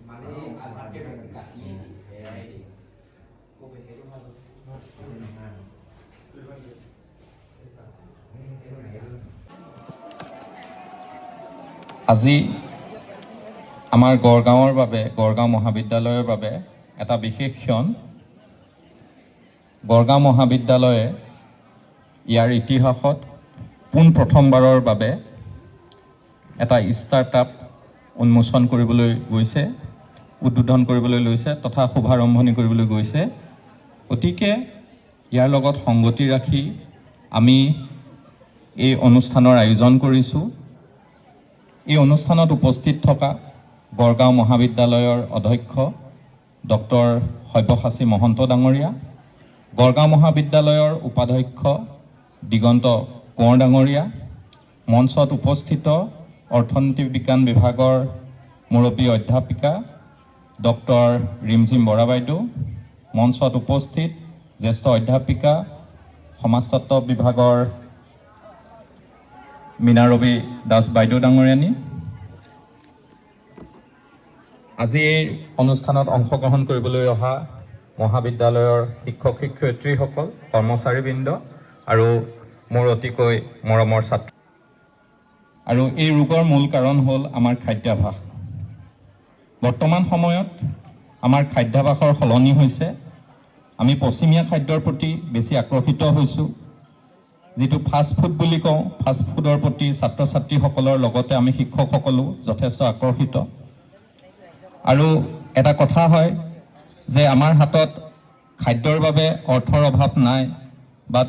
মানে আধাকে কাটি এয়াই সেইটো ভাল আজি আমাৰ গড়গাঁৱৰ বাবে গড়গাঁও মহাবিদ্যালয়ৰ বাবে এটা বিশেষ ক্ষণ। গড়গাঁও মহাবিদ্যালয়ে ইয়াৰ ইতিহাসত পোনপ্ৰথমবাৰৰ বাবে এটা ষ্টাৰ্টআপ উন্মোচন কৰিবলৈ গৈছে, উদ্বোধন কৰিবলৈ লৈছে তথা শুভাৰম্ভণি কৰিবলৈ গৈছে। গতিকে ইয়াৰ লগত সংগতি ৰাখি আমি এই অনুষ্ঠানৰ আয়োজন কৰিছোঁ। এই অনুষ্ঠানত উপস্থিত থকা গড়গাঁও মহাবিদ্যালয়ৰ অধ্যক্ষ ডক্টৰ সব্যসাচী মহন্ত ডাঙৰীয়া, গড়গাঁও মহাবিদ্যালয়ৰ উপাধ্যক্ষ দিগন্ত কোঁৱৰ ডাঙৰীয়া, মঞ্চত উপস্থিত অৰ্থনীতি বিজ্ঞান বিভাগৰ মুৰব্বী অধ্যাপিকা ডক্টৰ ৰিমঝিম বৰা বাইদেউ, মঞ্চত উপস্থিত জ্যেষ্ঠ অধ্যাপিকা সমাজতত্ত্ব বিভাগৰ মীনাৰবী দাস বাইদেউ ডাঙৰীয়ানী, আজি এই অনুষ্ঠানত অংশগ্ৰহণ কৰিবলৈ অহা মহাবিদ্যালয়ৰ শিক্ষক শিক্ষয়িত্ৰীসকল, কৰ্মচাৰীবৃন্দ আৰু মোৰ অতিকৈ মৰমৰ ছাত্ৰ। আৰু এই ৰোগৰ মূল কাৰণ হ'ল আমাৰ খাদ্যাভাস। বৰ্তমান সময়ত আমাৰ খাদ্যাভাসৰ সলনি হৈছে। আমি পশ্চিমীয়া খাদ্যৰ প্ৰতি বেছি আকৰ্ষিত হৈছোঁ। যিটো ফাষ্ট ফুড বুলি কওঁ, ফাষ্ট ফুডৰ প্ৰতি ছাত্ৰ ছাত্ৰীসকলৰ লগতে আমি শিক্ষকসকলো যথেষ্ট আকৰ্ষিত। আৰু এটা কথা হয় যে আমাৰ হাতত খাদ্যৰ বাবে অৰ্থৰ অভাৱ নাই, বাট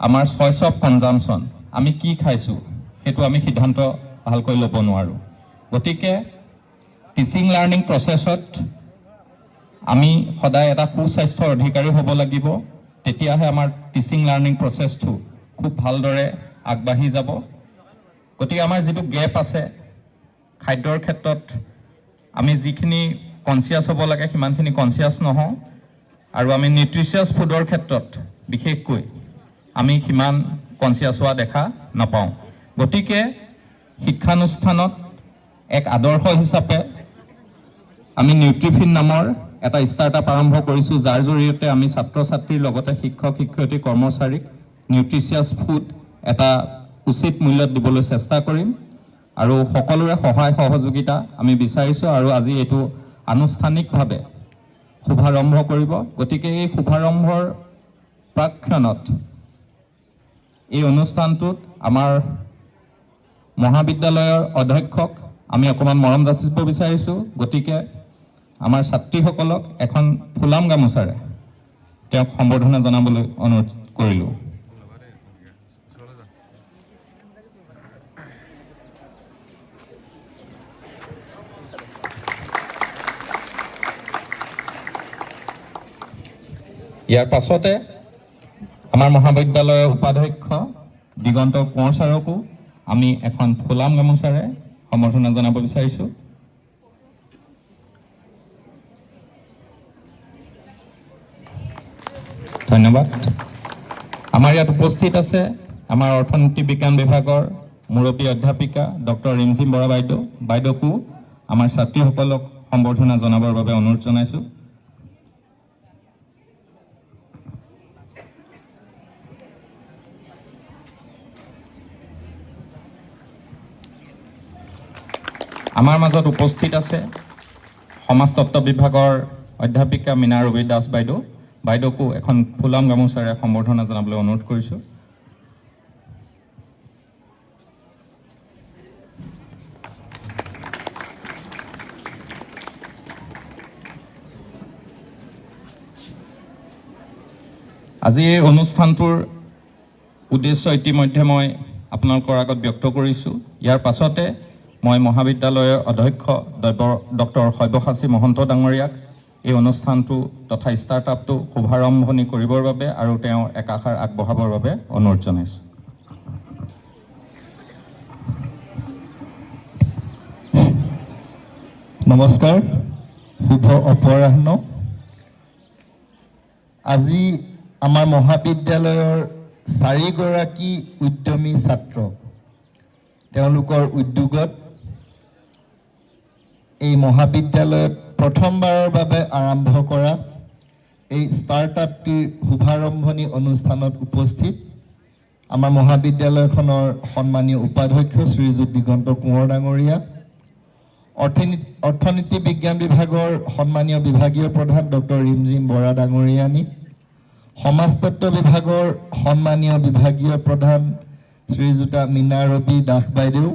আমাৰ চইচ অফ কনজামশ্যন, আমি কি খাইছোঁ সেইটো আমি সিদ্ধান্ত ভালকৈ ল'ব নোৱাৰোঁ। গতিকে টিচিং লাৰ্ণিং প্ৰচেছত আমি সদায় এটা সুস্বাস্থ্যৰ অধিকাৰী হ'ব লাগিব, তেতিয়াহে আমাৰ টিচিং লাৰ্ণিং প্ৰচেছটো খুব ভালদৰে আগবাঢ়ি যাব। গতিকে আমাৰ যিটো গেপ আছে খাদ্যৰ ক্ষেত্ৰত, আমি যিখিনি কনচিয়াছ হ'ব লাগে সিমানখিনি কনচিয়াছ নহওঁ, আৰু আমি নিউট্ৰিচিয়াছ ফুডৰ ক্ষেত্ৰত বিশেষকৈ আমি সিমান কনচিয়াছ হোৱা দেখা নাপাওঁ। গতিকে শিক্ষানুষ্ঠানত এক আদৰ্শ হিচাপে আমি নিউট্ৰিফিন নামৰ এটা ষ্টাৰ্টআপ আৰম্ভ কৰিছোঁ, যাৰ জৰিয়তে আমি ছাত্ৰ ছাত্ৰীৰ লগতে শিক্ষক শিক্ষয়িত্ৰী কৰ্মচাৰীক নিউট্ৰিচিয়াছ ফুড এটা উচিত মূল্যত দিবলৈ চেষ্টা কৰিম আৰু সকলোৰে সহায় সহযোগিতা আমি বিচাৰিছোঁ। আৰু আজি এইটো আনুষ্ঠানিকভাৱে শুভাৰম্ভ কৰিব। গতিকে এই শুভাৰম্ভৰ প্ৰাক্ষণত এই অনুষ্ঠানটোত আমাৰ মহাবিদ্যালয়ৰ অধ্যক্ষক আমি অকণমান মৰম যাচিব বিচাৰিছোঁ। গতিকে আমাৰ ছাত্ৰীসকলক এখন ফুলাম গামোচাৰে তেওঁক সম্বৰ্ধনা জনাবলৈ অনুৰোধ কৰিলোঁ। ইয়াৰ পাছতে আমাৰ মহাবিদ্যালয়ৰ উপাধ্যক্ষ দিগন্ত কোঁৱৰ ছাৰকো আমি এখন ফুলাম গামোচাৰে সম্বৰ্ধনা জনাব বিচাৰিছোঁ। ধন্যবাদ। আমাৰ ইয়াত উপস্থিত আছে আমাৰ অৰ্থনীতি বিজ্ঞান বিভাগৰ মুৰব্বী অধ্যাপিকা ডক্টৰ ৰিমঝিম বৰা বাইদেউ, বাইদেউকো আমাৰ ছাত্ৰীসকলক সম্বৰ্ধনা জনাবৰ বাবে অনুৰোধ জনাইছোঁ। আমাৰ মাজত উপস্থিত আছে সমাজতত্ত্ব বিভাগৰ অধ্যাপিকা মীনাৰবী দাস বাইদেউ, বাইদেউকো এখন ফুলাম গামোচাৰে সম্বৰ্ধনা জনাবলৈ অনুৰোধ কৰিছোঁ। আজি এই অনুষ্ঠানটোৰ উদ্দেশ্য ইতিমধ্যে মই আপোনালোকৰ আগত ব্যক্ত কৰিছোঁ। ইয়াৰ পাছতে মই মহাবিদ্যালয়ৰ অধ্যক্ষ ডক্টৰ সব্যসাচী মহন্ত ডাঙৰীয়াক এই অনুষ্ঠানটো তথা ষ্টাৰ্টআপটো শুভাৰম্ভণি কৰিবৰ বাবে আৰু তেওঁ একাষাৰ আগবঢ়াবৰ বাবে অনুৰোধ জনাইছোঁ। নমস্কাৰ, শুভ অপৰাহ্ন। আজি আমাৰ মহাবিদ্যালয়ৰ 4গৰাকী উদ্যমী ছাত্ৰ, তেওঁলোকৰ উদ্যোগত এই মহাবিদ্যালয়ত প্ৰথমবাৰৰ বাবে আৰম্ভ কৰা এই ষ্টাৰ্টআপটিৰ শুভাৰম্ভণি অনুষ্ঠানত উপস্থিত আমাৰ মহাবিদ্যালয়খনৰ সন্মানীয় উপাধ্যক্ষ শ্ৰীযুত দিগন্ত কোঁৱৰ ডাঙৰীয়া, অৰ্থনীতি বিজ্ঞান বিভাগৰ সন্মানীয় বিভাগীয় প্ৰধান ডক্টৰ ৰিমজিম বৰা ডাঙৰীয়ানী, সমাজতত্ত্ব বিভাগৰ সন্মানীয় বিভাগীয় প্ৰধান শ্ৰীযুতা মীনা ৰবি দাস বাইদেউ,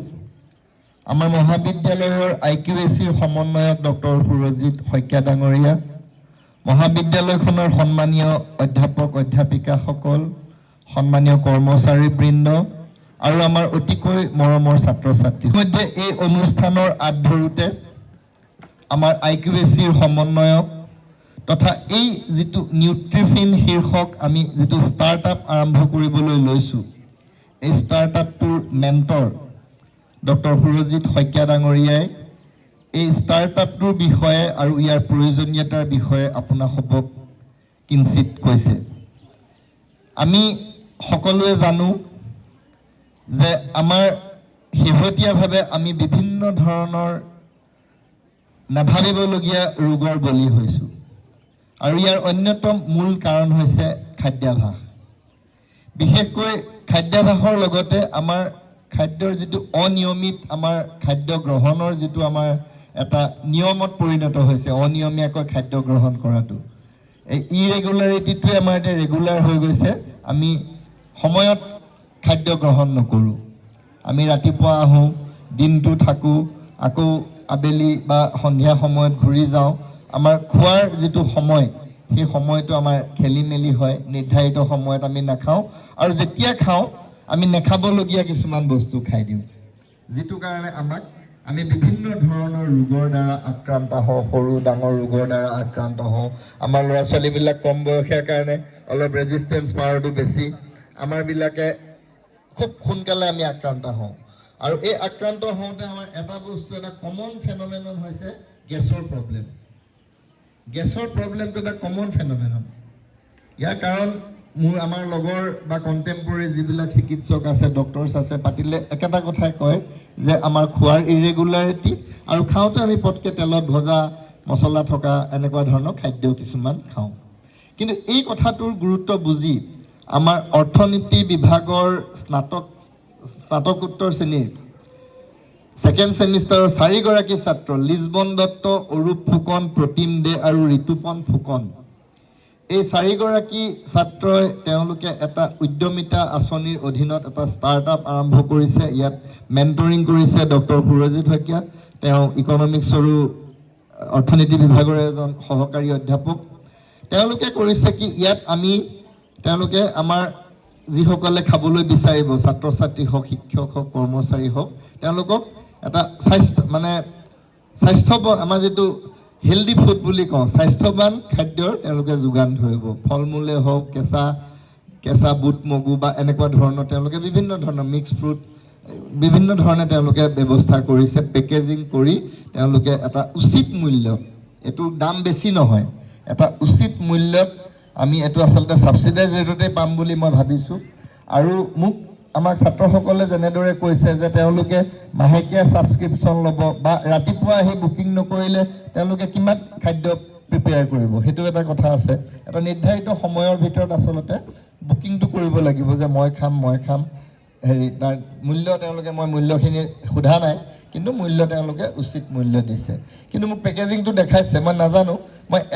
আমাৰ মহাবিদ্যালয়ৰ IQACৰ সমন্বয়ক ডক্টৰ সুৰজিৎ শইকীয়া ডাঙৰীয়া, মহাবিদ্যালয়খনৰ সন্মানীয় অধ্যাপক অধ্যাপিকাসকল, সন্মানীয় কৰ্মচাৰীবৃন্দ আৰু আমাৰ অতিকৈ মৰমৰ ছাত্ৰ ছাত্ৰী। ইতিমধ্যে এই অনুষ্ঠানৰ আঁত ধৰোঁতে আমাৰ IQACৰ সমন্বয়ক তথা এই যিটো নিউট্ৰিফিন শীৰ্ষক আমি যিটো ষ্টাৰ্টআপ আৰম্ভ কৰিবলৈ লৈছোঁ, এই ষ্টাৰ্টআপটোৰ মেণ্টৰ ডক্টৰ সুৰজিৎ শইকীয়া ডাঙৰীয়াই এই ষ্টাৰ্টআপটোৰ বিষয়ে আৰু ইয়াৰ প্ৰয়োজনীয়তাৰ বিষয়ে আপোনাসবক কিঞ্চিত কৈছে। আমি সকলোৱে জানো যে আমাৰ শেহতীয়াভাৱে আমি বিভিন্ন ধৰণৰ নাভাবিবলগীয়া ৰোগৰ বলি হৈছোঁ আৰু ইয়াৰ অন্যতম মূল কাৰণ হৈছে খাদ্যাভাস। বিশেষকৈ খাদ্যাভাসৰ লগতে আমাৰ খাদ্যৰ যিটো অনিয়মিত আমাৰ খাদ্য গ্ৰহণৰ যিটো আমাৰ এটা নিয়মত পৰিণত হৈছে, অনিয়মীয়াকৈ খাদ্য গ্ৰহণ কৰাটো, এই ইৰেগুলাৰিটিটোৱে আমাৰ এতিয়া ৰেগুলাৰ হৈ গৈছে। আমি সময়ত খাদ্য গ্ৰহণ নকৰোঁ। আমি ৰাতিপুৱা আহোঁ, দিনটো থাকোঁ, আকৌ আবেলি বা সন্ধিয়া সময়ত ঘূৰি যাওঁ। আমাৰ খোৱাৰ যিটো সময়, সেই সময়টো আমাৰ খেলি মেলি হয়, নিৰ্ধাৰিত সময়ত আমি নাখাওঁ আৰু যেতিয়া খাওঁ আমি নেখাবলগীয়া কিছুমান বস্তু খাই দিওঁ, যিটো কাৰণে আমি বিভিন্ন ধৰণৰ ৰোগৰ দ্বাৰা আক্ৰান্ত হওঁ, সৰু ডাঙৰ ৰোগৰ দ্বাৰা আক্ৰান্ত হওঁ। আমাৰ ল'ৰা ছোৱালীবিলাক কম বয়সীয়াৰ কাৰণে অলপ ৰেজিষ্টেঞ্চ পাৱাৰটো বেছি, আমাৰবিলাকে খুব সোনকালে আমি আক্ৰান্ত হওঁ। আৰু এই আক্ৰান্ত হওঁতে আমাৰ এটা বস্তু, এটা কমন ফেনমেনন হৈছে গেছৰ প্ৰব্লেম। গেছৰ প্ৰব্লেমটো এটা কমন ফেনমেনন। ইয়াৰ কাৰণ আমাৰ লগৰ বা কণ্টেম্পৰেৰী যিবিলাক চিকিৎসক আছে, ডক্টৰছ আছে, পাতিলে একেটা কথাই কয় যে আমাৰ খোৱাৰ ইৰেগুলাৰিটি আৰু খাওঁতে আমি পটকৈ তেলত ভজা মছলা থকা এনেকুৱা ধৰণৰ খাদ্য কিছুমান খাওঁ। কিন্তু এই কথাটোৰ গুৰুত্ব বুজি আমাৰ অৰ্থনীতি বিভাগৰ স্নাতকোত্তৰ শ্ৰেণীৰ ছেকেণ্ড ছেমিষ্টাৰৰ 4গৰাকী ছাত্ৰ লিজবন দত্ত, অৰূপ ফুকন, প্ৰতিম দে আৰু ঋতুপন ফুকন, এই 4গৰাকী ছাত্ৰই তেওঁলোকে এটা উদ্যমিতা আঁচনিৰ অধীনত এটা ষ্টাৰ্টআপ আৰম্ভ কৰিছে। ইয়াত মেণ্টৰিং কৰিছে ডক্টৰ সুৰজিৎ শইকীয়া, তেওঁ ইকনমিক্স আৰু অৰ্থনীতি বিভাগৰ এজন সহকাৰী অধ্যাপক। তেওঁলোকে কৰিছে কি, ইয়াত তেওঁলোকে আমাৰ যিসকলে খাবলৈ বিচাৰিব, ছাত্ৰ ছাত্ৰী হওক, শিক্ষক হওক, কৰ্মচাৰী হওক, তেওঁলোকক এটা স্বাস্থ্যৱান, আমাৰ যিটো হেল্ডি ফুড বুলি কওঁ, স্বাস্থ্যৱান খাদ্যৰ তেওঁলোকে যোগান ধৰিব। ফল মূলে হওক, কেঁচা বুট মগু বা এনেকুৱা ধৰণৰ তেওঁলোকে বিভিন্ন ধৰণৰ মিক্স ফ্ৰুট, বিভিন্ন ধৰণে তেওঁলোকে ব্যৱস্থা কৰিছে। পেকেজিং কৰি তেওঁলোকে এটা উচিত মূল্যত, এইটো দাম বেছি নহয়, এটা উচিত মূল্যত আমি এইটো আচলতে ছাবচিডাইজ ৰেটতে পাম বুলি মই ভাবিছোঁ। আৰু আমাক ছাত্ৰসকলে যেনেদৰে কৈছে যে তেওঁলোকে মাহেকীয়া ছাবস্ক্ৰিপশ্যন ল'ব বা ৰাতিপুৱা আহি বুকিং নকৰিলে তেওঁলোকে কিমান খাদ্য প্ৰিপেয়াৰ কৰিব, সেইটো এটা কথা আছে। এটা নিৰ্ধাৰিত সময়ৰ ভিতৰত আচলতে বুকিংটো কৰিব লাগিব যে মই খাম তাৰ মূল্য তেওঁলোকে, মই মূল্যখিনি সোধা নাই, কিন্তু মূল্য তেওঁলোকে উচিত মূল্য দিছে। কিন্তু মোক পেকেজিংটো দেখাইছে, মই নাজানো,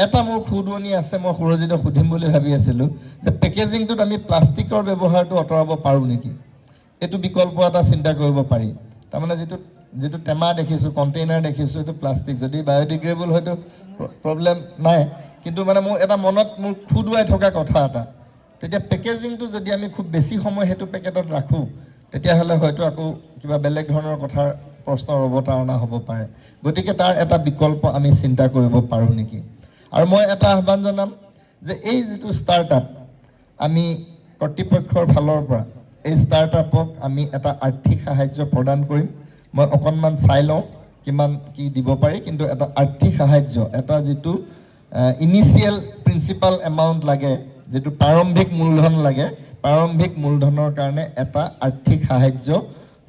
এটা মোৰ খুদুৱনি আছে, মই সুৰজিতক সুধিম বুলি ভাবি আছিলোঁ যে পেকেজিংটোত আমি প্লাষ্টিকৰ ব্যৱহাৰটো আঁতৰাব পাৰোঁ নেকি, এইটো বিকল্প এটা চিন্তা কৰিব পাৰি। তাৰমানে যিটো টেমা দেখিছোঁ, কণ্টেইনাৰ দেখিছোঁ, এইটো প্লাষ্টিক, যদি বায়'ডিগ্ৰেডেবল হয়তো প্ৰব্লেম নাই, কিন্তু মোৰ এটা মনত মোৰ খুদুৱাই থকা কথা এটা, তেতিয়া পেকেজিংটো যদি আমি খুব বেছি সময় সেইটো পেকেটত ৰাখোঁ, তেতিয়াহ'লে হয়তো আকৌ কিবা বেলেগ ধৰণৰ কথাৰ প্ৰশ্নৰ অৱতাৰণা হ'ব পাৰে। গতিকে তাৰ এটা বিকল্প আমি চিন্তা কৰিব পাৰোঁ নেকি। আৰু মই এটা আহ্বান জনাম যে এই যিটো ষ্টাৰ্টআপ, আমি কৰ্তৃপক্ষৰ ফালৰ পৰা এই ষ্টাৰ্টআপক আমি এটা আৰ্থিক সাহায্য প্ৰদান কৰিম। মই অকণমান চাই লওঁ কিমান কি দিব পাৰি, কিন্তু এটা আৰ্থিক সাহায্য, এটা যিটো ইনিচিয়েল প্ৰিন্সিপাল এমাউণ্ট লাগে, যিটো প্ৰাৰম্ভিক মূলধন লাগে, প্ৰাৰম্ভিক মূলধনৰ কাৰণে এটা আৰ্থিক সাহায্য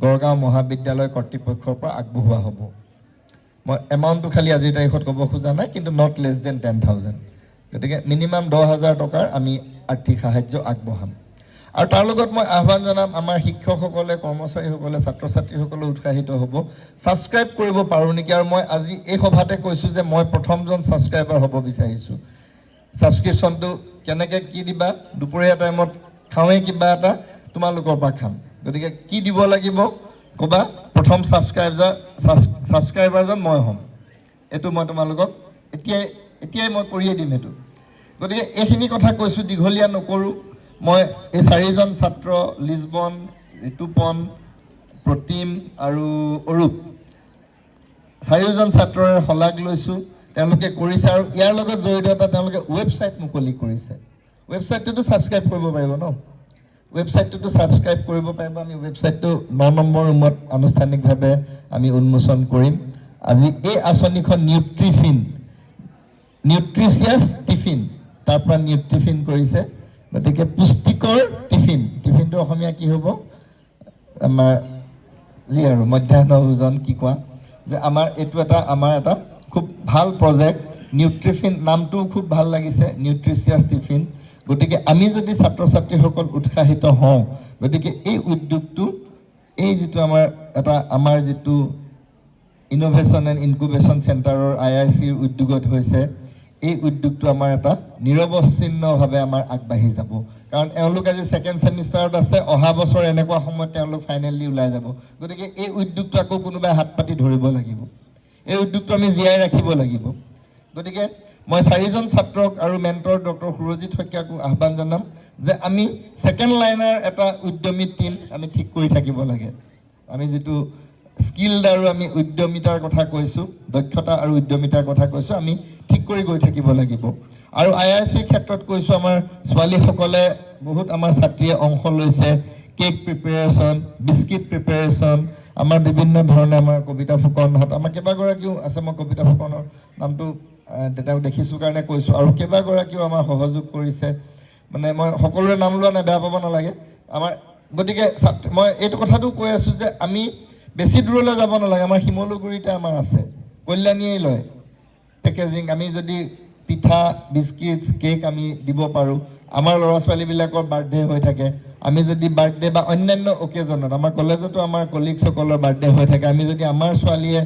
গড়গাঁও মহাবিদ্যালয় কৰ্তৃপক্ষৰ পৰা আগবঢ়োৱা হ'ব। মই এমাউণ্টটো খালি আজিৰ তাৰিখত ক'ব খোজা নাই, কিন্তু নট লেছ দেন 10,000। গতিকে মিনিমাম 10,000 টকাৰ আমি আৰ্থিক সাহায্য আগবঢ়াম। আৰু তাৰ লগত মই আহ্বান জনাম, আমাৰ শিক্ষকসকলে, কৰ্মচাৰীসকলে, ছাত্ৰ ছাত্ৰীসকলে উৎসাহিত হ'ব, ছাবস্ক্ৰাইব কৰিব পাৰোঁ নেকি। আৰু মই আজি এই সভাতে কৈছোঁ যে মই প্ৰথমজন ছাবস্ক্ৰাইবাৰ হ'ব বিচাৰিছোঁ। ছাবস্ক্ৰিপশ্যনটো কেনেকৈ কি দিবা, দুপৰীয়া টাইমত খাওঁৱেই কিবা এটা, তোমালোকৰ পৰা খাম। গতিকে কি দিব লাগিব ক'বা, প্ৰথম ছাবস্ক্ৰাইবাৰজন মই হ'ম। এইটো মই তোমালোকক এতিয়াই মই কৰিয়ে দিম সেইটো। গতিকে এইখিনি কথা কৈছোঁ, দীঘলীয়া নকৰোঁ। মই এই 4জন ছাত্ৰ, লিজবন, ঋতুপন, প্ৰতিম আৰু অৰূপ, 4জন ছাত্ৰৰে শলাগ লৈছোঁ। তেওঁলোকে কৰিছে আৰু ইয়াৰ লগত জড়িত এটা তেওঁলোকে ৱেবছাইট মুকলি কৰিছে। ৱেবছাইটটোতো ছাবস্ক্ৰাইব কৰিব পাৰিব ন, ৱেবছাইটটোতো ছাবস্ক্ৰাইব কৰিব পাৰিব। আমি ৱেবছাইটটো 9 নম্বৰ ৰুমত আনুষ্ঠানিকভাৱে আমি উন্মোচন কৰিম। আজি এই আঁচনিখন নিউট্ৰিচিয়াছ টিফিন, তাৰ পৰা নিউট্ৰিফিন কৰিছে। গতিকে পুষ্টিকৰ টিফিনটো অসমীয়া কি হ'ব, আমাৰ যি আৰু মধ্যাহ্ন ভোজন কি কোৱা, যে আমাৰ এইটো আমাৰ এটা খুব ভাল প্ৰজেক্ট। নিউট্ৰিফিন নামটোও খুব ভাল লাগিছে, নিউট্ৰিচিয়াছ টিফিন। গতিকে আমি যদি ছাত্ৰ ছাত্ৰীসকল উৎসাহিত হওঁ, গতিকে এই উদ্যোগটো, এই যিটো আমাৰ যিটো ইনোভেশ্যন এণ্ড ইনকুবেশ্যন চেণ্টাৰৰ IICৰ উদ্যোগত হৈছে, এই উদ্যোগটো আমাৰ এটা নিৰৱচ্ছিন্নভাৱে আমাৰ আগবাঢ়ি যাব। কাৰণ এওঁলোক আজি 2nd ছেমিষ্টাৰত আছে, অহা বছৰ এনেকুৱা সময়ত তেওঁলোক ফাইনেলি ওলাই যাব। গতিকে এই উদ্যোগটো আকৌ কোনোবাই হাত পাতি ধৰিব লাগিব, এই উদ্যোগটো আমি জীয়াই ৰাখিব লাগিব। গতিকে মই 4জন ছাত্ৰক আৰু মেণ্টৰ ডক্টৰ সুৰজিৎ শইকীয়াকো আহ্বান জনাম যে আমি ছেকেণ্ড লাইনাৰ এটা উদ্যমী টীম আমি ঠিক কৰি থাকিব লাগে। আমি যিটো স্কিল্ড আৰু আমি উদ্যমিতাৰ কথা কৈছোঁ, দক্ষতা আৰু উদ্যমিতাৰ কথা কৈছোঁ, আমি ঠিক কৰি গৈ থাকিব লাগিব। আৰু IICৰ ক্ষেত্ৰত কৈছোঁ, আমাৰ ছোৱালীসকলে বহুত, আমাৰ ছাত্ৰীয়ে অংশ লৈছে। কেক প্ৰিপেৰেশ্যন, বিস্কিট প্ৰিপেৰেশ্যন, আমাৰ বিভিন্ন ধৰণে আমাৰ কবিতা ফুকনহঁত, আমাৰ কেইবাগৰাকীও আছে। মই কবিতা ফুকনৰ নামটো তেওঁ দেখিছোঁ কাৰণে কৈছোঁ, আৰু কেইবাগৰাকীও আমাৰ সহযোগ কৰিছে। মানে মই সকলোৰে নাম লোৱা নাই, বেয়া পাব নালাগে আমাৰ। গতিকে মই এইটো কথাটো কৈ আছোঁ যে আমি বেছি দূৰলৈ যাব নালাগে। আমাৰ শিমলুগুৰিতে আমাৰ আছে, কল্যাণীয়ে লয় পেকেজিং। আমি যদি পিঠা, বিস্কিটছ, কেক আমি দিব পাৰোঁ। আমাৰ ল'ৰা ছোৱালীবিলাকৰ বাৰ্থডে হৈ থাকে, আমি যদি বাৰ্থডে বা অন্যান্য অকেজনত, আমাৰ কলেজতো আমাৰ কলিগছসকলৰ বাৰ্থডে হৈ থাকে, আমি যদি আমাৰ ছোৱালীয়ে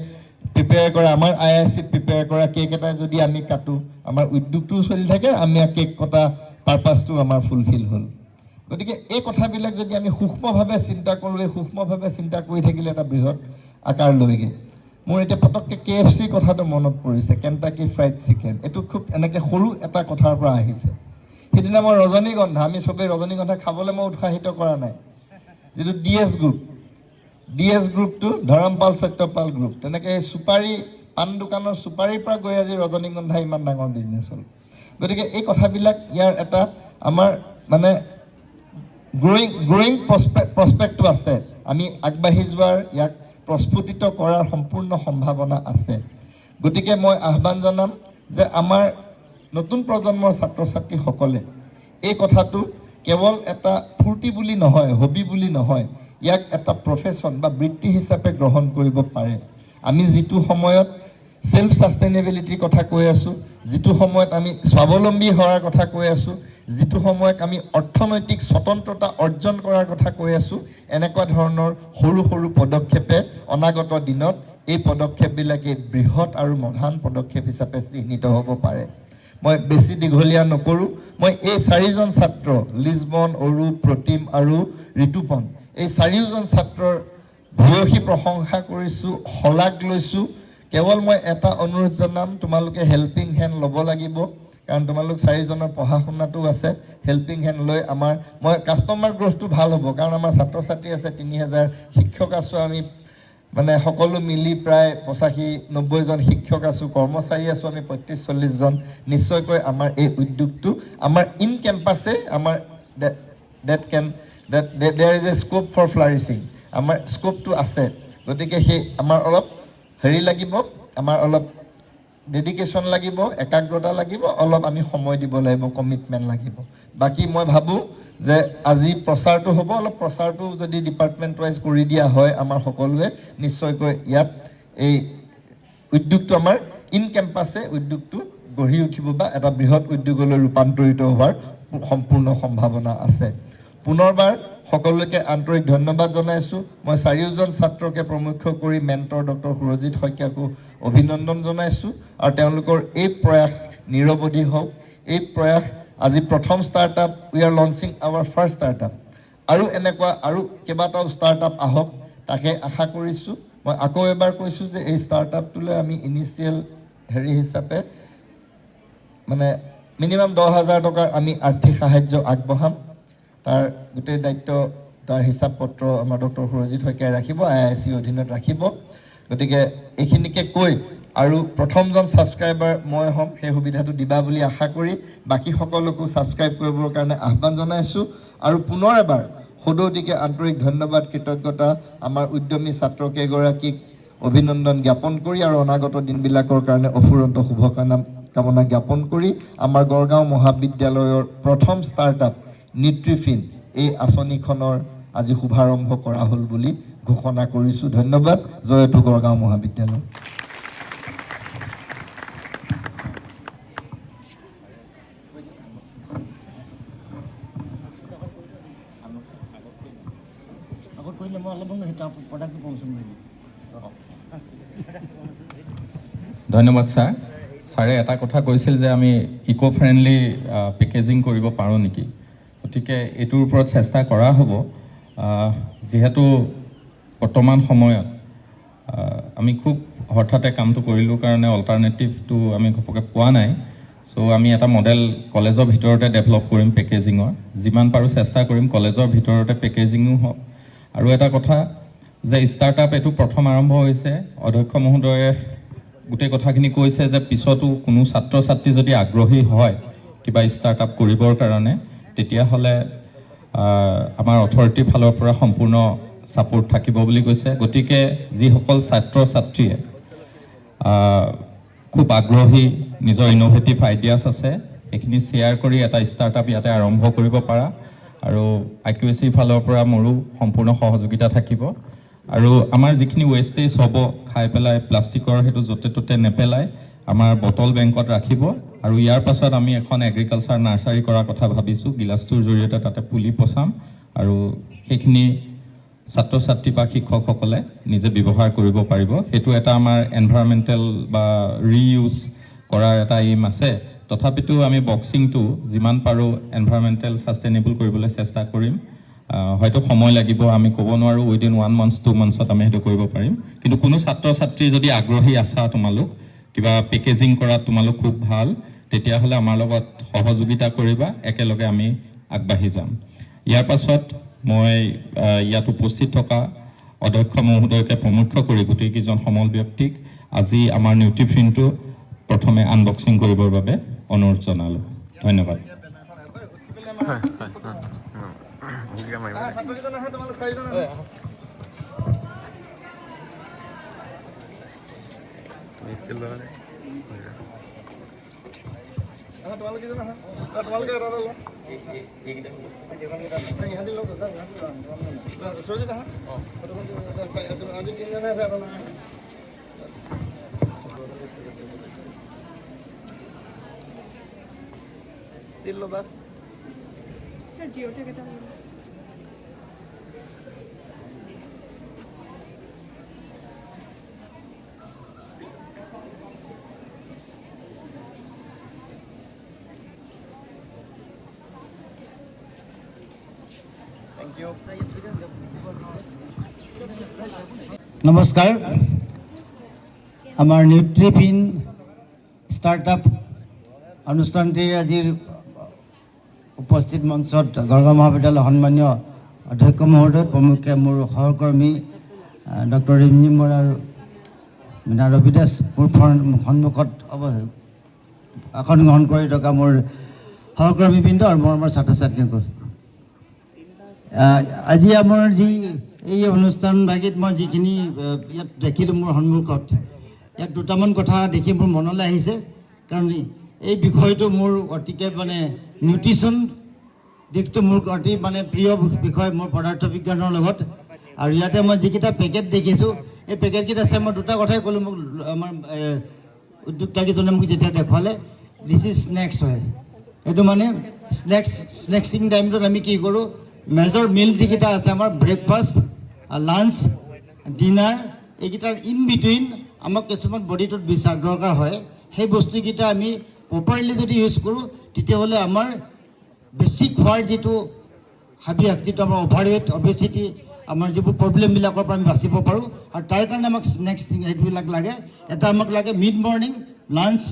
প্ৰিপেয়াৰ কৰা, আমাৰ IICত প্ৰিপেয়াৰ কৰা কেক এটা যদি আমি কাটোঁ, আমাৰ উদ্যোগটোও চলি থাকে, আমি কেক কটা পাৰপাছটো আমাৰ ফুলফিল হ'ল। গতিকে এই কথাবিলাক যদি আমি সূক্ষ্মভাৱে চিন্তা কৰোঁ, এই সূক্ষ্মভাৱে চিন্তা কৰি থাকিলে এটা বৃহৎ আকাৰ লৈগে। মোৰ এতিয়া পটককৈ KFC কথাটো মনত পৰিছে, কেণ্টাকি ফ্ৰাইড চিকেন। এইটো খুব এনেকৈ সৰু এটা কথাৰ পৰা আহিছে। সেইদিনা মই ৰজনীগন্ধা, আমি চবেই ৰজনীগন্ধা খাবলৈ মই উৎসাহিত কৰা নাই, যিটো DS গ্ৰুপটো, ধৰমপাল সত্যপাল গ্ৰুপ, তেনেকৈ চুপাৰী, পাণ দোকানৰ চুপাৰীৰ পৰা গৈ আজি ৰজনীগন্ধা ইমান ডাঙৰ বিজনেছ হ'ল। গতিকে এই কথাবিলাক, ইয়াৰ এটা আমাৰ মানে গ্ৰয়িং প্ৰস্পেক্টটো আছে। আমি আগবাঢ়ি যোৱাৰ, ইয়াক প্ৰস্ফুটিত কৰাৰ সম্পূৰ্ণ সম্ভাৱনা আছে। গতিকে মই আহ্বান জনাম যে আমাৰ নতুন প্ৰজন্মৰ ছাত্ৰ ছাত্ৰীসকলে এই কথাটো কেৱল এটা ফূৰ্তি বুলি নহয়, হবি বুলি নহয়, ইয়াক এটা প্ৰফেশ্যন বা বৃত্তি হিচাপে গ্ৰহণ কৰিব পাৰে। আমি যিটো সময়ত সেল্ফ সাস্টেইনেবিলিটিৰ কথা কৈ আছোঁ, যিটো সময়ত আমি স্বাৱলম্বী হোৱাৰ কথা কৈ আছোঁ, যিটো সময়ত আমি অৰ্থনৈতিক স্বতন্ত্ৰতা অৰ্জন কৰাৰ কথা কৈ আছোঁ, এনেকুৱা ধৰণৰ সৰু সৰু পদক্ষেপে অনাগত দিনত এই পদক্ষেপবিলাকে বৃহৎ আৰু মহান পদক্ষেপ হিচাপে চিহ্নিত হ'ব পাৰে। মই বেছি দীঘলীয়া নকৰোঁ। মই এই 4জন ছাত্ৰ, লিজবন, অৰূপ, প্ৰতিম আৰু ঋতুপন, এই 4জন ছাত্ৰৰ ভূয়সী প্ৰশংসা কৰিছোঁ, শলাগ লৈছোঁ। কেৱল মই এটা অনুৰোধ জনাম, তোমালোকে হেল্পিং হেণ্ড ল'ব লাগিব, কাৰণ তোমালোক 4জনৰ পঢ়া শুনাটো আছে। হেল্পিং হেণ্ড লৈ মই কাষ্টমাৰ গ্ৰ'থটো ভাল হ'ব, কাৰণ আমাৰ ছাত্ৰ ছাত্ৰী আছে 3000, শিক্ষক আছোঁ আমি মানে সকলো মিলি প্ৰায় 85-90 জন শিক্ষক আছোঁ, কৰ্মচাৰী আছোঁ আমি 35-40 জন। নিশ্চয়কৈ আমাৰ এই উদ্যোগটো আমাৰ ইন কেম্পাছে আমাৰ there is a scope for flourishing, আমাৰ স্ক'পটো আছে। গতিকে সেই আমাৰ অলপ লাগিব, আমাৰ অলপ ডেডিকেশ্যন লাগিব, একাগ্ৰতা লাগিব, অলপ আমি সময় দিব লাগিব, কমিটমেণ্ট লাগিব। বাকী মই ভাবোঁ যে আজি প্ৰচাৰটো হ'ব, অলপ প্ৰচাৰটো যদি ডিপাৰ্টমেণ্ট ৱাইজ কৰি দিয়া হয় আমাৰ সকলোৱে, নিশ্চয়কৈ ইয়াত এই উদ্যোগটো আমাৰ ইন কেম্পাছে উদ্যোগটো গঢ়ি উঠিব বা এটা বৃহৎ উদ্যোগলৈ ৰূপান্তৰিত হোৱাৰ সম্পূৰ্ণ সম্ভাৱনা আছে। পুনৰবাৰ সকলোকে আন্তৰিক ধন্যবাদ জনাইছোঁ। মই চাৰিওজন ছাত্ৰকে প্ৰমুখ্য কৰি মেণ্টৰ ডক্টৰ সুৰজিৎ শইকীয়াকো অভিনন্দন জনাইছোঁ আৰু তেওঁলোকৰ এই প্ৰয়াস নিৰৱধি হওক। এই প্ৰয়াস আজি প্ৰথম startup, we are launching our first startup. আৰু এনেকুৱা আৰু কেইবাটাও ষ্টাৰ্টআপ আহক তাকে আশা কৰিছোঁ। মই আকৌ এবাৰ কৈছোঁ যে এই ষ্টাৰ্টআপটোলৈ আমি ইনিচিয়েল হিচাপে মানে মিনিমাম 10,000 টকাৰ আমি আৰ্থিক সাহায্য আগবঢ়াম। তাৰ গোটেই দায়িত্ব তাৰ হিচাপ পত্ৰ আমাৰ ডক্টৰ সুৰজিৎ শইকীয়াই ৰাখিব, IICৰ অধীনত ৰাখিব। গতিকে এইখিনিকে কৈ আৰু প্ৰথমজন ছাবস্ক্ৰাইবাৰ মই হ'ম, সেই সুবিধাটো দিবা বুলি আশা কৰি বাকী সকলোকো ছাবস্ক্ৰাইব কৰিবৰ কাৰণে আহ্বান জনাইছোঁ। আৰু পুনৰ এবাৰ সদৌতিকে আন্তৰিক ধন্যবাদ, কৃতজ্ঞতা আমাৰ উদ্যমী ছাত্ৰকেইগৰাকীক অভিনন্দন জ্ঞাপন কৰি আৰু অনাগত দিনবিলাকৰ কাৰণে অফুৰন্ত শুভকামনা জ্ঞাপন কৰি আমাৰ গড়গাঁও মহাবিদ্যালয়ৰ প্ৰথম ষ্টাৰ্টআপ নিউট্ৰিফিন এই আঁচনিখনৰ আজি শুভাৰম্ভ কৰা হ'ল বুলি ঘোষণা কৰিছোঁ। ধন্যবাদ। জয়তু গড়গাঁও মহাবিদ্যালয়। ধন্যবাদ ছাৰ। ছাৰে এটা কথা কৈছিল যে আমি ইক' ফ্ৰেণ্ডলি পেকেজিং কৰিব পাৰোঁ নেকি, গতিকে এইটোৰ ওপৰত চেষ্টা কৰা হ'ব। যিহেতু বৰ্তমান সময়ত আমি খুব হঠাতে কামটো কৰিলোঁ কাৰণে অল্টাৰনেটিভটো আমি ঘপকৈ পোৱা নাই। চ' আমি এটা মডেল কলেজৰ ভিতৰতে ডেভেলপ কৰিম পেকেজিঙৰ, যিমান পাৰোঁ চেষ্টা কৰিম কলেজৰ ভিতৰতে পেকেজিঙো হওক। আৰু এটা কথা যে ষ্টাৰ্টআপ এইটো প্ৰথম আৰম্ভ হৈছে, অধ্যক্ষ মহোদয়ে গোটেই কথাখিনি কৈছে যে পিছতো কোনো ছাত্ৰ ছাত্ৰী যদি আগ্ৰহী হয় কিবা ষ্টাৰ্টআপ কৰিবৰ কাৰণে, তেতিয়াহ'লে আমাৰ অথৰিটিৰ ফালৰ পৰা সম্পূৰ্ণ ছাপোৰ্ট থাকিব বুলি কৈছে। গতিকে যিসকল ছাত্ৰ ছাত্ৰীয়ে খুব আগ্ৰহী, নিজৰ ইন'ভেটিভ আইডিয়াছ আছে, সেইখিনি শ্বেয়াৰ কৰি এটা ষ্টাৰ্টআপ ইয়াতে আৰম্ভ কৰিব পাৰা। আৰু IQAC ফালৰ পৰা মোৰো সম্পূৰ্ণ সহযোগিতা থাকিব। আৰু আমাৰ যিখিনি ৱেষ্টেজ হ'ব খাই পেলাই প্লাষ্টিকৰ, সেইটো য'তে ত'তে নেপেলাই আমাৰ বটল বেংকত ৰাখিব। আৰু ইয়াৰ পাছত আমি এখন এগ্ৰিকালচাৰ নাৰ্চাৰী কৰাৰ কথা ভাবিছোঁ। গিলাচটোৰ জৰিয়তে তাতে পুলি পচাম আৰু সেইখিনি ছাত্ৰ ছাত্ৰী বা শিক্ষকসকলে নিজে ব্যৱহাৰ কৰিব পাৰিব। সেইটো এটা আমাৰ এনভাইৰমেণ্টেল বা ৰিইউজ কৰাৰ এটা এইম আছে। তথাপিতো আমি বক্সিংটো যিমান পাৰোঁ এনভাইৰমেণ্টেল ছাষ্টেইনেবল কৰিবলৈ চেষ্টা কৰিম। হয়তো সময় লাগিব, আমি ক'ব নোৱাৰোঁ উইদিন 1 month 2 monthsত আমি সেইটো কৰিব পাৰিম। কিন্তু কোনো ছাত্ৰ ছাত্ৰী যদি আগ্ৰহী আছা, তোমালোক কিবা পেকেজিং কৰাত তোমালোক খুব ভাল, তেতিয়াহ'লে আমাৰ লগত সহযোগিতা কৰিবা, একেলগে আমি আগবাঢ়ি যাম। ইয়াৰ পাছত মই ইয়াত উপস্থিত থকা অধ্যক্ষ মহোদয়কে প্ৰমুখ্য কৰি গোটেইকেইজন সমল ব্যক্তিক আজি আমাৰ নিউট্ৰিফিনটো প্ৰথমে আনবক্সিং কৰিবৰ বাবে অনুৰোধ জনালোঁ। ধন্যবাদ। Sir, Jio take it away. নমস্কাৰ। আমাৰ নিউট্ৰিফিন ষ্টাৰ্টআপ অনুষ্ঠানটিৰ আজিৰ উপস্থিত মঞ্চত গড়গাঁও মহাবিদ্যালয়ৰ সন্মানীয় অধ্যক্ষ মহোদয়, প্ৰমুখ্যে মোৰ সহকৰ্মী ডক্টৰ ৰিমজিম বৰা আৰু মীনা ৰবি দাস, মোৰ সন্মুখত আসন গ্ৰহণ কৰি থকা মোৰ সহকৰ্মীবৃন্দ আৰু মোৰ ছাত্ৰ ছাত্ৰীসকল, আজি আমাৰ যি এই অনুষ্ঠানভাগিত মই যিখিনি ইয়াত দেখিলোঁ মোৰ সন্মুখত, ইয়াত দুটামান কথা দেখি মোৰ মনলৈ আহিছে। কাৰণ এই বিষয়টো মোৰ অতিকে মানে নিউট্ৰিশ্যন দিশটো মোৰ অতি মানে প্ৰিয় বিষয় মোৰ পদাৰ্থ বিজ্ঞানৰ লগত। আৰু ইয়াতে মই যিকেইটা পেকেট দেখিছোঁ এই পেকেটকেইটা চাই মই দুটা কথাই ক'লোঁ। মোক আমাৰ উদ্যোক্তাকেইজনে মোক যেতিয়া দেখুৱালে, দিছ ইজ স্নেক্স হয়, এইটো মানে স্নেক্সিং টাইমটোত আমি কি কৰোঁ, মেজৰ মিল যিকেইটা আছে আমাৰ ব্ৰেকফাষ্ট, লাঞ্চ, ডিনাৰ, এইকেইটাৰ ইন বিটুইন আমাক কিছুমান বডিটোত দৰকাৰ হয়। সেই বস্তুকেইটা আমি প্ৰপাৰলি যদি ইউজ কৰোঁ, তেতিয়াহ'লে আমাৰ বেছি খোৱাৰ যিটো হাবিয়াস, যিটো আমাৰ অভাৰৱেট, অবেচিটি, আমাৰ যিবোৰ প্ৰব্লেমবিলাকৰ পৰা আমি বাচিব পাৰোঁ। আৰু তাৰ কাৰণে আমাক স্নেক্স এইবিলাক লাগে। এটা আমাক লাগে মিড মৰ্ণিং, লাঞ্চ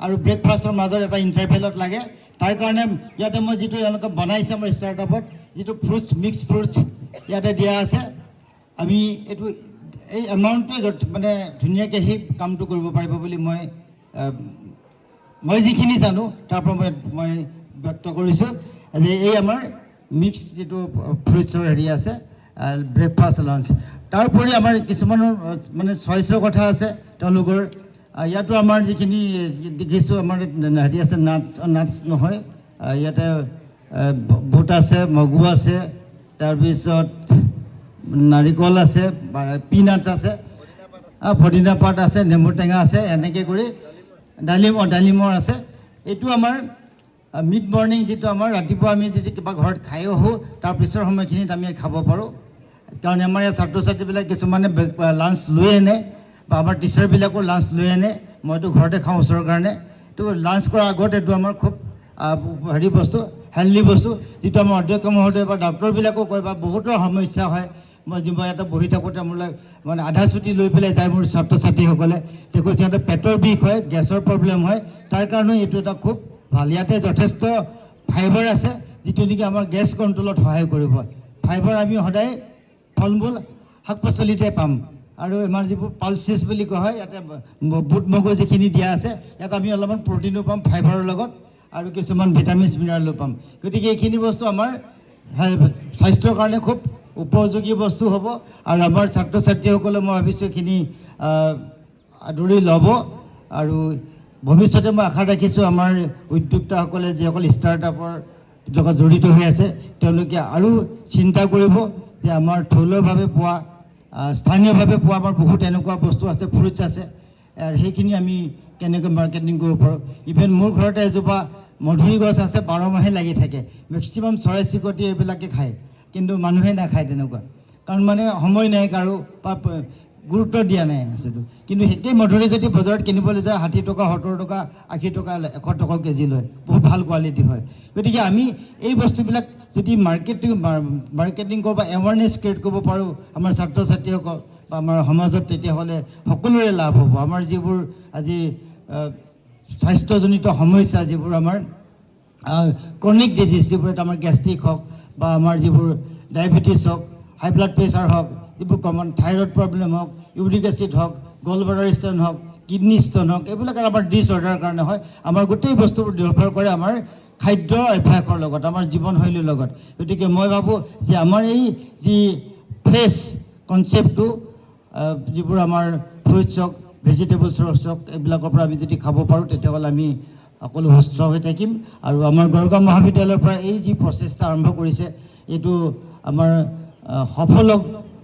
আৰু ব্ৰেকফাষ্টৰ মাজত এটা ইণ্টাৰভেলত লাগে। তাৰ কাৰণে ইয়াতে মই যিটো এওঁলোকে বনাইছে আমাৰ ষ্টাৰ্টআপত, যিটো ফ্ৰুটছ, মিক্স ফ্ৰুটছ ইয়াতে দিয়া আছে, আমি এইটো এই এমাউণ্টটোৱে মানে ধুনীয়াকৈ সেই কামটো কৰিব পাৰিব বুলি মই যিখিনি জানো তাৰ পৰা মই ব্যক্ত কৰিছোঁ যে এই আমাৰ মিক্স যিটো ফ্ৰুটছৰ হেৰি আছে, ব্ৰেকফাষ্ট, লাঞ্চ। তাৰোপৰি আমাৰ কিছুমানৰ মানে চইচৰ কথা আছে তেওঁলোকৰ। ইয়াতো আমাৰ যিখিনি দেখিছোঁ, আমাৰ হেৰি আছে, নাটছ নহয়, ইয়াতে বুট আছে, মগু আছে, তাৰপিছত নাৰিকল আছে, পিনাটছ আছে, পদিনা পাত আছে, নেমু টেঙা আছে, এনেকৈ কৰি ডালিমৰ আছে। এইটো আমাৰ মিড মৰ্ণিং, যিটো আমাৰ ৰাতিপুৱা আমি যদি কিবা ঘৰত খাই আহোঁ, তাৰ পিছৰ সময়খিনিত আমি খাব পাৰোঁ। কাৰণ আমাৰ ইয়াত ছাত্ৰ ছাত্ৰীবিলাক কিছুমানে লাঞ্চ লৈ আনে, বা আমাৰ টিচাৰবিলাকো লাঞ্চ লৈ আনে। মইতো ঘৰতে খাওঁ ওচৰৰ কাৰণে। তো লাঞ্চ কৰাৰ আগত এইটো আমাৰ খুব হেৰি বস্তু, হেল্ডি বস্তু, যিটো আমাৰ অধ্যক্ষ মহোদয় বা ডক্টৰবিলাকো কয়, বা বহুতৰ সমস্যা হয়। মই ইয়াতে বহি থাকোঁতে মোলৈ মানে আধা ছুটি লৈ পেলাই যায় মোৰ ছাত্ৰ ছাত্ৰীসকলে, দেখোঁ সিহঁতে পেটৰ বিষ হয়, গেছৰ প্ৰব্লেম হয়। তাৰ কাৰণেও এইটো এটা খুব ভাল। ইয়াতে যথেষ্ট ফাইবাৰ আছে, যিটো নেকি আমাৰ গেছ কণ্ট্ৰলত সহায় কৰিব। ফাইবাৰ আমি সদায় ফল মূল, শাক পাচলিতে পাম। আৰু আমাৰ যিবোৰ পালচেছ বুলি কোৱা হয়, ইয়াতে বুট মগু যিখিনি দিয়া আছে, ইয়াত আমি অলপমান প্ৰটিনো পাম ফাইবাৰৰ লগত, আৰু কিছুমান ভিটামিনছ মিনাৰেলো পাম। গতিকে এইখিনি বস্তু আমাৰ স্বাস্থ্যৰ কাৰণে খুব উপযোগী বস্তু হ'ব। আৰু আমাৰ ছাত্ৰ ছাত্ৰীসকলে মই ভাবিছোঁ এইখিনি আদৰি ল'ব। আৰু ভৱিষ্যতে মই আশা ৰাখিছোঁ আমাৰ উদ্যোক্তাসকলে, যিসকল ষ্টাৰ্টআপৰ লগত জড়িত হৈ আছে, তেওঁলোকে আৰু চিন্তা কৰিব যে আমাৰ থলুৱাভাৱে পোৱা, স্থানীয়ভাৱে পোৱা আমাৰ বহুত এনেকুৱা বস্তু আছে, ফ্ৰুটছ আছে, সেইখিনি আমি কেনেকৈ মাৰ্কেটিং কৰিব পাৰোঁ। ইভেন মোৰ ঘৰতে এজোপা মধুৰি গছ আছে, 12 মাহে লাগি থাকে। মেক্সিমাম চৰাই চিৰিকটি এইবিলাকে খায়, কিন্তু মানুহে নাখায় তেনেকুৱা, কাৰণ মানে সময় নাই কাৰো বা গুৰুত্ব দিয়া নাই বস্তুটো। কিন্তু সেই মধুৰি যদি বজাৰত কিনিবলৈ যায় 60 টকা, 70 টকা, 80 টকা, 100 টকা কেজি লয়। বহুত ভাল কোৱালিটি হয়। গতিকে আমি এই বস্তুবিলাক যদি মাৰ্কেটিং কৰোঁ বা এৱাৰনেছ ক্ৰিয়েট কৰিব পাৰোঁ আমাৰ ছাত্ৰ ছাত্ৰীসকল বা আমাৰ সমাজত, তেতিয়াহ'লে সকলোৰে লাভ হ'ব। আমাৰ যিবোৰ আজি স্বাস্থ্যজনিত সমস্যা, যিবোৰ আমাৰ ক্ৰনিক ডিজিজ, যিবোৰ আমাৰ গেষ্ট্ৰিক হওক বা আমাৰ যিবোৰ ডায়েবেটিছ হওক, হাই ব্লাড প্ৰেছাৰ হওক, যিবোৰ কমন থাইৰইড প্ৰব্লেম হওক, ইউৰিক এচিড হওক, গল ব্লাডাৰ ষ্ট'ন হওক, কিডনী ষ্ট'ন হওক, এইবিলাক আমাৰ ডিছঅৰ্ডাৰৰ কাৰণে হয়। আমাৰ গোটেই বস্তুবোৰ নিৰ্ভৰ কৰে আমাৰ খাদ্য অভ্যাসৰ লগত, আমাৰ জীৱনশৈলীৰ লগত। গতিকে মই ভাবোঁ যে আমাৰ এই যি ফ্ৰেছ কনচেপ্টটো, যিবোৰ আমাৰ ফ্ৰুটছ হওক, ভেজিটেবলছ হওক, এইবিলাকৰ পৰা আমি যদি খাব পাৰোঁ, তেতিয়াহ'লে আমি সকলো সুস্থ হৈ থাকিম। আৰু আমাৰ গড়গাঁও মহাবিদ্যালয়ৰ পৰা এই যি প্ৰচেষ্টা আৰম্ভ কৰিছে, এইটো আমাৰ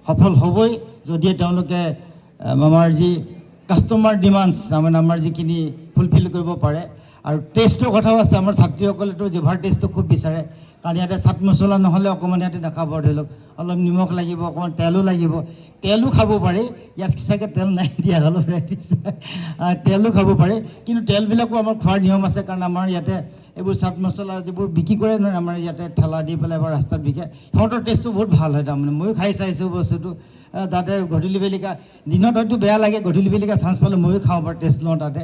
সফল হ'বই, যদিহে তেওঁলোকে আমাৰ যি কাষ্টমাৰ ডিমাণ্ডছ, মানে আমাৰ যিখিনি ফুলফিল কৰিব পাৰে। আৰু টেষ্টৰ কথাও আছে, আমাৰ ছাত্ৰীসকলেতো জিভাৰ টেষ্টটো খুব বিচাৰে, কাৰণ ইয়াতে চাট মছলা নহ'লে অকণমান ইয়াতে নাখাব। ধৰি লওক অলপ নিমখ লাগিব, অকণমান তেলো লাগিব, তেলো খাব পাৰে। ইয়াত চাগে তেল নাই দিয়া, অলপ তেলো খাব পাৰে, কিন্তু তেলবিলাকো আমাৰ খোৱাৰ নিয়ম আছে। কাৰণ আমাৰ ইয়াতে এইবোৰ চাট মছলা যিবোৰ বিক্ৰী কৰে নহয়, আমাৰ ইয়াতে ঠেলা দি পেলাই বা ৰাস্তাত বিকে, সিহঁতৰ টেষ্টটো বহুত ভাল হয়। তাৰমানে ময়ো খাই চাইছোঁ বস্তুটো। তাতে গধূলি বেলিকা, দিনত হয়তো বেয়া লাগে, গধূলি বেলিকা চান্স পালে ময়ো খাওঁ বাৰু, টেষ্ট লওঁ তাতে।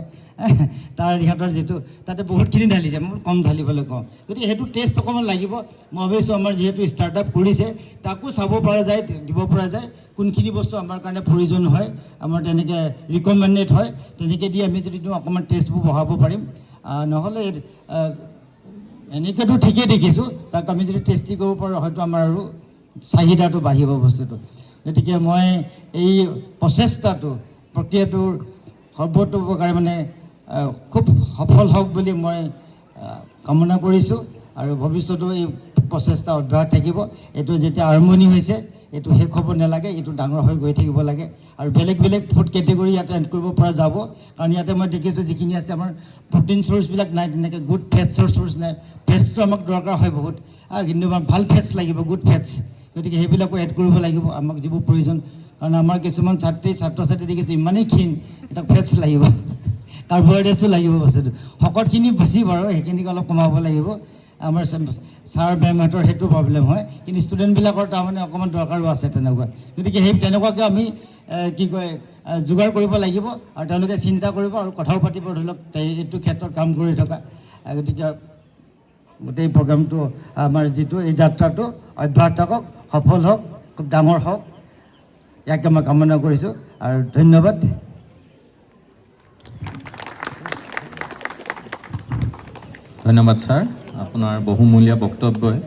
তাৰ ইহঁতৰ যিটো তাতে বহুতখিনি ঢালি যায়, মই কম ঢালিবলৈ কওঁ। গতিকে সেইটো টেষ্ট অকণমান লাগিব। মই ভাবিছোঁ আমাৰ যিহেতু ষ্টাৰ্টআপ কৰিছে, তাকো চাব পৰা যায়, দিব পৰা যায়, কোনখিনি বস্তু আমাৰ কাৰণে প্ৰয়োজন হয়, আমাৰ তেনেকৈ ৰিকমেণ্ডেড হয়, তেনেকৈ দি আমি যদি অকণমান টেষ্টবোৰ বঢ়াব পাৰিম। নহ'লে এনেকৈতো ঠিকেই দেখিছোঁ, তাক আমি যদি টেষ্টি কৰিব পাৰোঁ, হয়তো আমাৰ আৰু চাহিদাটো বাঢ়িব বস্তুটো। গতিকে মই এই প্ৰচেষ্টাটো, প্ৰক্ৰিয়াটোৰ সৰ্বতোপ্ৰকাৰে মানে খুব সফল হওক বুলি মই কামনা কৰিছোঁ। আৰু ভৱিষ্যতেও এই প্ৰচেষ্টা অব্যাহত থাকিব। এইটো যেতিয়া আৰম্ভণি হৈছে, এইটো শেষ হ'ব নালাগে, এইটো ডাঙৰ হৈ গৈ থাকিব লাগে আৰু বেলেগ বেলেগ ফুড কেটেগৰী ইয়াতে এড কৰিব পৰা যাব। কাৰণ ইয়াতে মই দেখিছোঁ যিখিনি আছে আমাৰ প্ৰটিন চ'ৰ্চবিলাক নাই, তেনেকৈ গুড ফেটছৰ চ'ৰ্চ নাই। ফেটছটো আমাক দৰকাৰ হয় বহুত, কিন্তু আমাৰ ভাল ফেটছ লাগিব, গুড ফেটছ, গতিকে সেইবিলাকো এড কৰিব লাগিব আমাক যিবোৰ প্ৰয়োজন। কাৰণ আমাৰ কিছুমান ছাত্ৰ ছাত্ৰী দেখিছোঁ ইমানেই ক্ষীণ, এটা ফেটছ লাগিব, কাৰ্বহাইড্ৰেটছো লাগিব বস্তুটো। শকতখিনি বেছি বাৰু, সেইখিনিক অলপ কমাব লাগিব। আমাৰ ছাৰ মেমহঁতৰ সেইটো প্ৰব্লেম হয়, কিন্তু ষ্টুডেণ্টবিলাকৰ তাৰমানে অকণমান দৰকাৰো আছে তেনেকুৱা। গতিকে সেই তেনেকুৱাকৈ আমি কি কয় যোগাৰ কৰিব লাগিব আৰু তেওঁলোকে চিন্তা কৰিব আৰু কথাও পাতিব, ধৰি লওক এইটো ক্ষেত্ৰত কাম কৰি থকা। গতিকে গোটেই প্ৰগ্ৰামটো আমাৰ যিটো এই যাত্ৰাটো অব্যাহত থাকক, সফল হওক, খুব ডাঙৰ হওক, ইয়াকে মই কামনা কৰিছোঁ আৰু ধন্যবাদ। ধন্যবাদ ছাৰ, আপোনাৰ বহুমূলীয়া বক্তব্যই